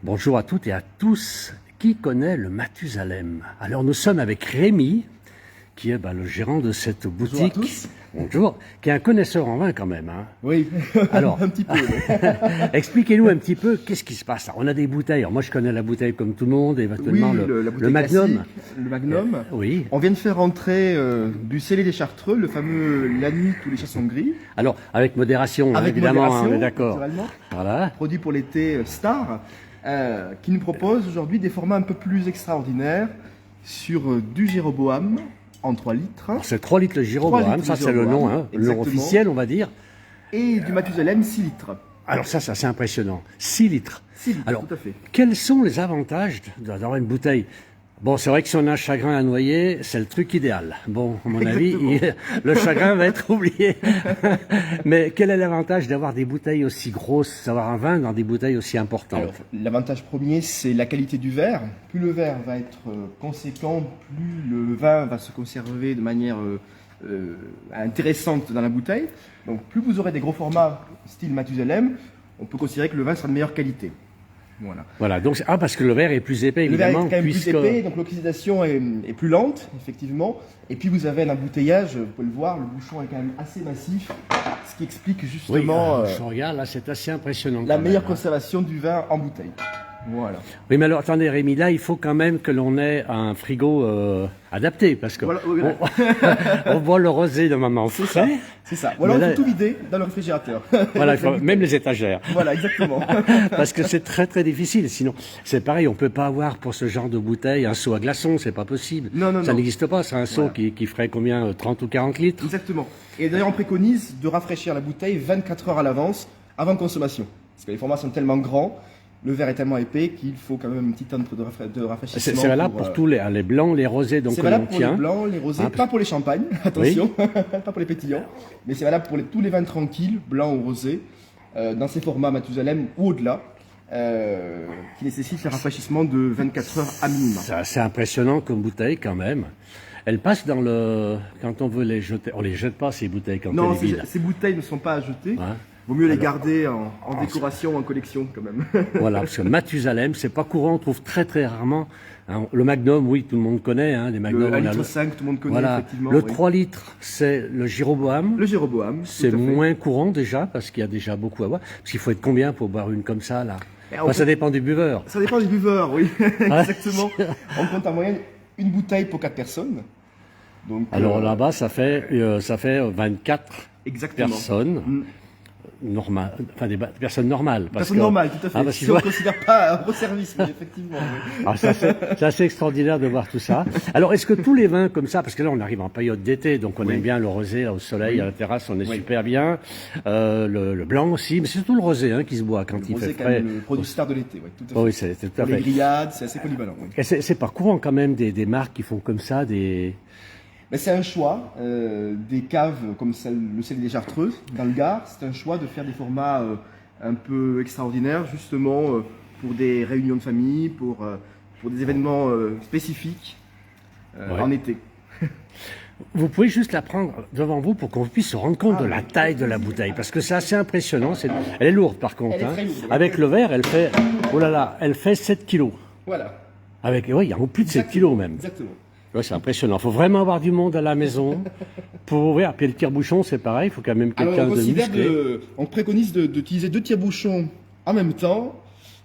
Bonjour à toutes et à tous. Qui connaît le Mathusalem? Alors nous sommes avec Rémi, qui est le gérant de cette boutique. Bonjour à tous. Bonjour, qui est un connaisseur en vin quand même. Hein. Oui, alors, un petit peu. Expliquez-nous un petit peu, qu'est-ce qui se passe là? On a des bouteilles. Alors, moi, je connais la bouteille comme tout le monde, éventuellement Oui, le Magnum. Le Magnum. Oui. On vient de faire rentrer du Célé des Chartreux, le fameux La Nuit tous les chats sont gris. Alors, avec modération, Avec évidemment, modération, on est d'accord. Voilà. Produit pour l'été Star, qui nous propose aujourd'hui des formats un peu plus extraordinaires sur du Jéroboam en 3 litres. C'est 3 litres le Jéroboam, ça c'est le nom, hein, le nom officiel, on va dire. Et du Mathusalem 6 litres. Alors ça, c'est assez impressionnant. 6 litres. 6 litres, alors, tout à fait. Quels sont les avantages d'avoir une bouteille? Bon, c'est vrai que si on a un chagrin à noyer, c'est le truc idéal. Bon, à mon avis, le chagrin va être oublié. Mais quel est l'avantage d'avoir des bouteilles aussi grosses, d'avoir un vin dans des bouteilles aussi importantes? L'avantage premier, c'est la qualité du verre. Plus le verre va être conséquent, plus le vin va se conserver de manière intéressante dans la bouteille. Donc plus vous aurez des gros formats style Mathusalem, on peut considérer que le vin sera de meilleure qualité. Voilà, donc parce que le verre est plus épais, évidemment. Le verre est quand même plus épais, donc l'oxydation est plus lente, effectivement. Et puis vous avez un embouteillage, vous pouvez le voir, le bouchon est quand même assez massif, ce qui explique justement je regarde, là c'est assez impressionnant. La meilleure conservation du vin en bouteille. Voilà. Oui, mais alors attendez Rémi, là il faut quand même que l'on ait un frigo adapté, parce que on voit le rosé de maman. C'est ça. C'est ça. Voilà, on peut tout vider dans le réfrigérateur. Voilà, même les étagères. Voilà, exactement. Parce que c'est très très difficile. Sinon, c'est pareil, on peut pas avoir pour ce genre de bouteille un seau à glaçons, c'est pas possible. Non. Ça n'existe pas. C'est un seau qui ferait combien, 30 ou 40 litres. Exactement. Et d'ailleurs, on préconise de rafraîchir la bouteille 24 heures à l'avance, avant consommation, parce que les formats sont tellement grands. Le verre est tellement épais qu'il faut quand même un petit temps de rafraîchissement. C'est valable pour tous les blancs, les rosés, donc c'est valable pour les blancs, les rosés, pas pour les champagnes, attention, pas pour les pétillants, mais c'est valable pour tous les vins tranquilles, blancs ou rosés, dans ces formats Mathusalem ou au-delà, qui nécessitent un rafraîchissement de 24 heures à minima. C'est assez impressionnant comme bouteille quand même. Elle passe dans le... Quand on veut les jeter, on les jette pas ces bouteilles quand non, elles sont vides. Ces bouteilles ne sont pas à jeter. Vaut mieux les garder en décoration, en collection quand même. Voilà, parce que Mathusalem, c'est pas courant, on trouve très très rarement. Hein, le Magnum, oui, tout le monde connaît. Hein, les Magnum, le 1,5 litre, tout le monde connaît, effectivement. Le 3 litres, c'est le Jéroboam. Le Jéroboam, c'est moins courant déjà, parce qu'il y a déjà beaucoup à boire. Parce qu'il faut être combien pour boire une comme ça, là? Ça dépend du buveur. Ça dépend du buveur, oui, exactement. On compte en moyenne une bouteille pour 4 personnes. Donc, alors là-bas, ça fait 24 personnes. Normal, enfin des personnes normales. Personnes normales, tout à fait. Si on ne considère pas un gros service, mais effectivement. Oui. Alors, c'est assez extraordinaire de voir tout ça. Alors, est-ce que tous les vins comme ça, parce que là on arrive en période d'été, donc on aime bien le rosé là, au soleil, à la terrasse, on est super bien. Le blanc aussi, mais c'est surtout le rosé qui se boit quand il fait frais. Le produit star de l'été, oui, tout à fait. Oui, c'est tout à fait. Les grillades, c'est assez polyvalent. Oui. Et c'est pas courant quand même des marques qui font comme ça des... Mais c'est un choix des caves comme le Célé des Chartreux dans le Gard. C'est un choix de faire des formats un peu extraordinaires, justement pour des réunions de famille, pour des événements spécifiques en été. Vous pouvez juste la prendre devant vous pour qu'on puisse se rendre compte de la taille de la bouteille, parce que c'est assez impressionnant. Elle est lourde par contre. Très lourde, avec le verre, elle fait, elle fait 7 kilos. Voilà. Il y a plus de 7 kilos même. Exactement. Ouais, c'est impressionnant. Il faut vraiment avoir du monde à la maison pour ouvrir. Puis le tire-bouchon, c'est pareil. Il faut quand même quelqu'un de musclé. On préconise d'utiliser 2 tire-bouchons en même temps,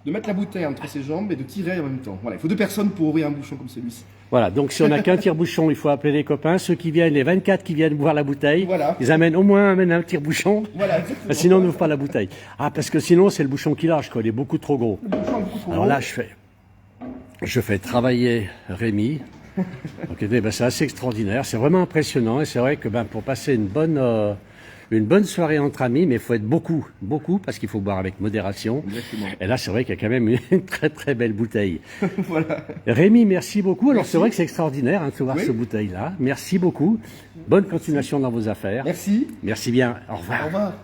de mettre la bouteille entre ses jambes et de tirer en même temps. Voilà, il faut 2 personnes pour ouvrir un bouchon comme celui-ci. Voilà, donc si on n'a qu'un tire-bouchon, il faut appeler les copains. Ceux qui viennent, les 24 qui viennent boire la bouteille, ils amènent au moins un tire-bouchon. Voilà, exactement. Sinon, on n'ouvre pas la bouteille. Ah, parce que sinon, c'est le bouchon qui lâche, quoi. Il est beaucoup trop gros. Alors là, je fais travailler Rémi. Donc, c'est assez extraordinaire, c'est vraiment impressionnant et c'est vrai que pour passer une bonne soirée entre amis, mais il faut être beaucoup parce qu'il faut boire avec modération. Exactement. Et là, c'est vrai qu'il y a quand même une très très belle bouteille. Voilà. Rémi, merci beaucoup. Alors c'est vrai que c'est extraordinaire de voir cette bouteille-là. Merci beaucoup. Bonne continuation dans vos affaires. Merci. Merci bien. Au revoir. Au revoir.